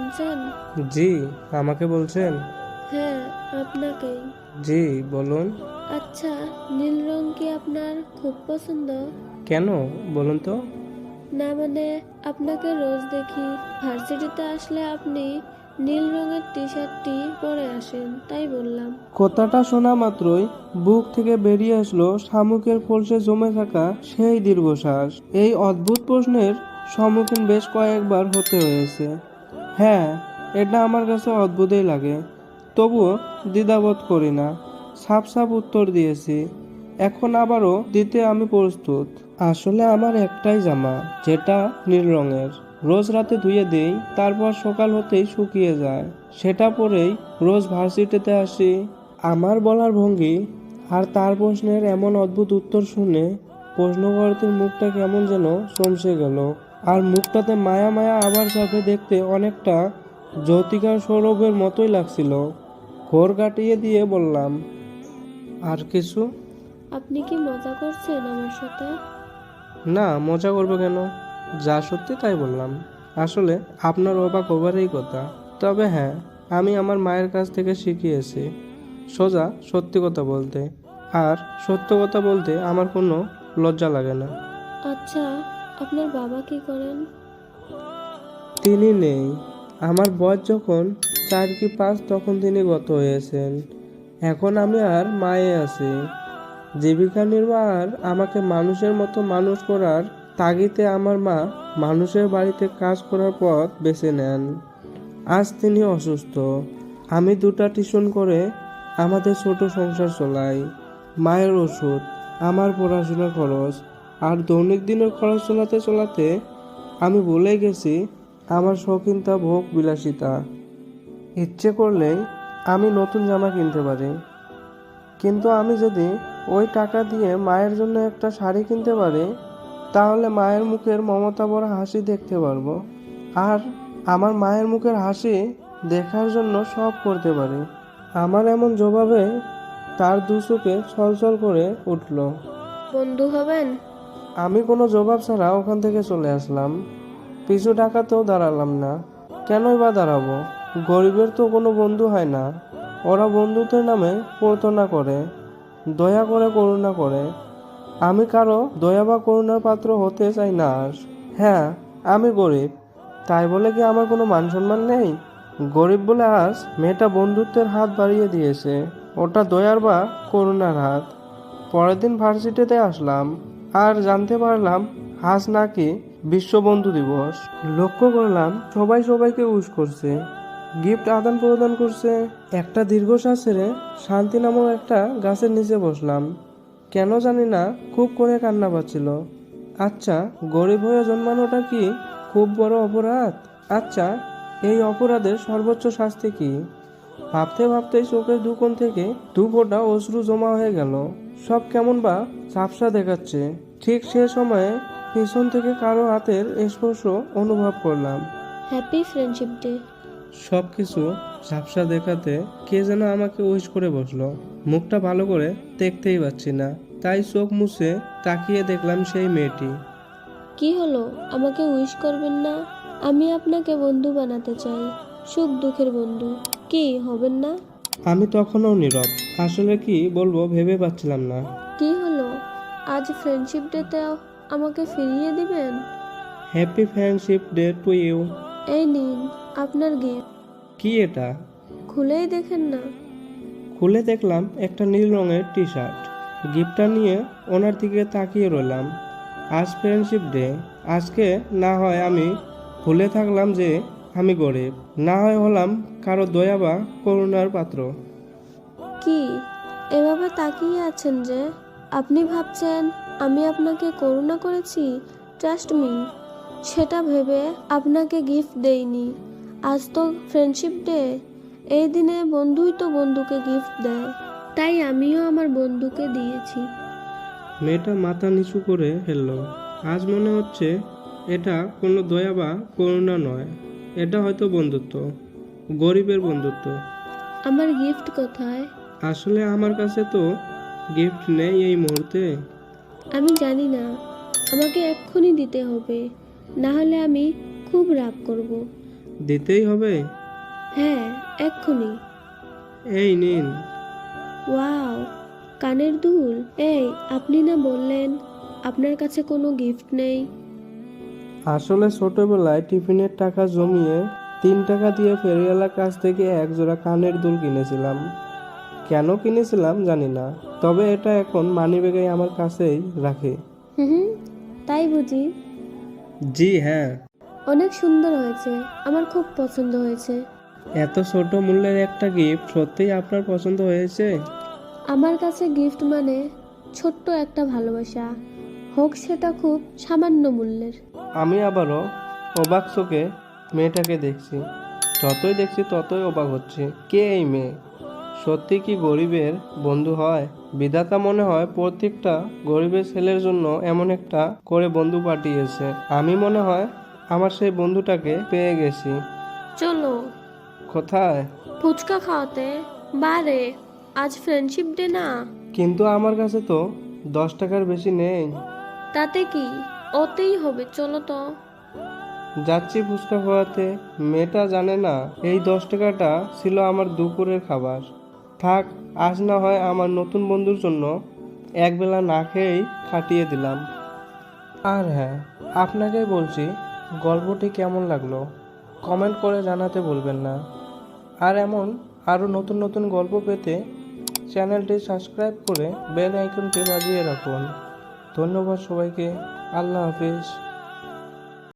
শুনছেন? জি, আমাকে বলছেন? হ্যাঁ, আপনাকেই। জি, বলুন। আচ্ছা, নীল রং কি আপনার খুব পছন্দ? কেন বলুন তো? না মানে, আপনাকে রোজ দেখি ভার্সিটিতে আসলে আপনি নীল রঙের টি শার্টটি পরে আসেন, তাই বললাম। কথাটা শোনা মাত্রই বুক থেকে বেরিয়ে আসলো শামুকের ফলসে জমে থাকা সেই দীর্ঘশ্বাস। এই অদ্ভুত প্রশ্নের সম্মুখীন বেশ কয়েকবার হতে হয়েছে। হ্যাঁ, এটা আমার কাছে অদ্ভুতই লাগে, তবুও দ্বিধাবোধ করি না। সাফ সাফ উত্তর দিয়েছি, এখন আবারও দিতে আমি প্রস্তুত। আসলে আমার একটাই জামা, যেটা নীল রঙের। রোজ রাতে ধুয়ে দেই, তারপর সকাল হতেই শুকিয়ে যায়। সেটা পরেই রোজ ভার্সিটিতে আসি। আমার বলার ভঙ্গি আর তার প্রশ্নের এমন অদ্ভুত উত্তর শুনে প্রশ্নকর্তীর মুখটা কেমন যেন চমসে গেল। আর মুখটাতে মায়া মায়া আবার চাপে দেখতে অনেকটা জ্যোতিকার সৌরভের মতোই লাগছিল। ঘোর কাটিয়ে দিয়ে বললাম, আর কিছু? আপনি কি মজা করছেন আমার সাথে? না, মজা করবো কেন? যা সত্যি তাই বললাম। আসলে আপনার অবাক হবারই কথা। তবে হ্যাঁ, আমি আমার মায়ের কাছ থেকে শিখিয়েছি সোজা সত্যি কথা বলতে। আর সত্য কথা বলতে আমার কোনো লজ্জা লাগে না। আচ্ছা, আপনার বাবা কি করেন? তিনি নেই। আমার বয়স যখন 4 কি 5 তখন তিনি গত হয়েছেন। এখন আমি আর মায়ে আছি। জীবিকা নির্বাহ আর আমাকে মানুষের মতো মানুষ করার তাগিদে আমার মা মানুষের বাড়িতে কাজ করার পথ বেছে নেন। আজ তিনি অসুস্থ। আমি 2টা টিউশন করে আমাদের ছোট সংসার চলাই। মায়ের ওষুধ, আমার পড়াশোনার খরচ আর দৈনিক দিনের খরচ চলাতে চলাতে আমি ভুলে গেছি আমার শৌখিনতা ভোগ বিলাসিতা। ইচ্ছে করলেই আমি নতুন জামা কিনতে পারি, কিন্তু আমি যদি ওই টাকা দিয়ে মায়ের জন্য একটা শাড়ি কিনতে পারি, তাহলে মায়ের মুখের মমতা ভরা হাসি দেখতে পারবো। আর আমার মায়ের মুখের হাসি দেখার জন্য সব করতে পারি। আমার এমন জবাবে তার দু চোখে ছলছল করে উঠল। বন্ধু হবেন? আমি কোনো জবাব ছাড়া ওখান থেকে চলে আসলাম। পিছু টাকাতেও দাঁড়ালাম না। কেনই বা দাঁড়াবো? গরিবের তো কোনো বন্ধু হয় না। ওরা বন্ধুত্বের নামে প্রতারণা করে, দয়া করে করুণা করে। আমি কারো দয়া বা করুণার পাত্র হতে চাই না আর। হ্যাঁ, আমি গরিব, তাই বলে কি আমার কোনো মান সম্মান নেই? গরিব বলে আজ মেয়েটা বন্ধুত্বের হাত বাড়িয়ে দিয়েছে, ওটা দয়ার বা করুণার হাত। পরের দিন ভার্সিটিতে আসলাম আর জানতে পারলাম আজ নাকি বিশ্ব বন্ধু দিবস। লক্ষ্য করলাম সবাই সবাইকে উইশ করছে, গিফট আদান প্রদান করছে। একটা দীর্ঘশ্বাস ছেড়ে শান্তি নামক একটা গাছের নিচে বসলাম। কেন জানি না খুব করে কান্না পাচ্ছিল। আচ্ছা, গরিব হয়ে জন্মানোটা কি খুব বড় অপরাধ? আচ্ছা, এই অপরাধের সর্বোচ্চ শাস্তি কি? ভাবতে ভাবতেই চোখের দু কোণ থেকে 2 ফোঁটা অশ্রু জমা হয়ে গেল। সব কেমন বা ঝাপসা দেখাচ্ছে। ঠিক সে সময়ে পেছন থেকে কারো হাতের স্পর্শ অনুভব করলাম। Happy friendship day. সব কিছু ঝাপসা দেখাতে কে যেন আমাকে উইশ করে বসলো। মুখটা ভালো করে দেখতেই পাচ্ছি না, তাই চোখ মুছে তাকিয়ে দেখলাম সেই মেয়েটি। কি হলো, আমাকে উইশ করবেন না? আমি আপনাকে বন্ধু বানাতে চাই, সুখ দুঃখের বন্ধু। কি হবেন না? আমি তখনও নীরব। আসলে কি বলবো ভেবে পাচ্ছিলাম না। কি হলো, আজ ফ্রেন্ডশিপ ডেতেও আমাকে ফিরিয়ে দিবেন? Happy friendship day to you. এই নিন আপনার গিফট। কি এটা? খুলেই দেখেন না। খুলে দেখলাম একটা নীল রঙের টি শার্ট। গিফটটা নিয়ে ওনার দিকে তাকিয়ে রইলাম। আজ ফ্রেন্ডশিপ ডে। আজকে না হয় আমি ভুলে থাকলাম যে আমি গরিব, না হয় হলাম কারো দয়া বা করুণার পাত্র। কি এভাবে তাকিয়ে আছেন যে? আপনি ভাবছেন আমি আপনাকে করুণা করেছি? ট্রাস্ট মি, সেটা ভেবে আপনাকে গিফট দেইনি। আজ তো ফ্রেন্ডশিপ ডে। এই দিনে বন্ধুই তো বন্ধুকে গিফট দেয়, তাই আমিও আমার বন্ধুকে দিয়েছি। মেয়েটা মাথা নিচু করে ফেলল। আজ মনে হচ্ছে এটা কোনো দয়া বা করুণা নয়, এটা হয়তো বন্ধুত্ব, গরিবের বন্ধুত্ব। আমার গিফট কোথায়? আসলে আমার কাছে তো গিফট নেই এই মুহূর্তে। আমি জানি না, আমাকে এক্ষুনি দিতে হবে, না হলে আমি খুব রাগ করব। দিতেই হবে? হ্যাঁ, এক্ষুনি। এই নিন। ওয়াও, কানের দুল। এই, আপনি না বললেন আপনার কাছে কোনো গিফট নেই? আসলে ছোটবেলায় টিফিনের টাকা জমিয়ে 3 টাকা দিয়ে ফেরিওয়ালার কাছ থেকে এক জোড়া কানের দুল কিনেছিলাম। কেন কিনেছিলাম জানি না, তবে এটা এখন মানিব্যাগে আমার কাছেই রাখি। হুম, তাই বুঝি? জি হ্যাঁ। অনেক সুন্দর হয়েছে, আমার খুব পছন্দ হয়েছে। এত ছোট মূল্যের একটা গিফট সত্যিই আপনার পছন্দ হয়েছে? আমার কাছে গিফট মানে ছোট্ট একটা ভালোবাসা, হোক সেটা খুব সামান্য মূল্যের। আমি আবারও অবাক চোখে মেয়েটাকে দেখছি। যতই দেখছি ততই অবাক হচ্ছে, কে এই মেয়ে? সত্যি কি গরিবের বন্ধু হয়? বিধাতা মনে হয় প্রত্যেকটা গরিবের ছেলের জন্য এমন একটা করে বন্ধু পাঠিয়েছে। আমি মনে হয় আমার সেই বন্ধুটাকে পেয়ে গেছি। চলো কোথায়? ফুচকা খাওয়াতে। বারে, আজ ফ্রেন্ডশিপ ডে না? কিন্তু আমার কাছে তো 10 টাকার বেশি নেই। তাতে কি, ওতেই হবে, চলো তো। যাচ্ছি ফুচকা খাওয়াতে। মেয়েটা জানে না এই 10 টাকাটা ছিল আমার দুপুরের খাবার। থাক, আজ না হয় আমার নতুন বন্ধুর জন্য একবেলা না খেয়েই কাটিয়ে দিলাম। আর হ্যাঁ, আপনাকেই বলছি, গল্পটি কেমন লাগলো কমেন্ট করে জানাতে ভুলবেন না। আর এমন আরও নতুন নতুন গল্প পেতে চ্যানেলটি সাবস্ক্রাইব করে বেল আইকনটি বাজিয়ে রাখুন। ধন্যবাদ সবাইকে। আল্লাহ হাফিজ।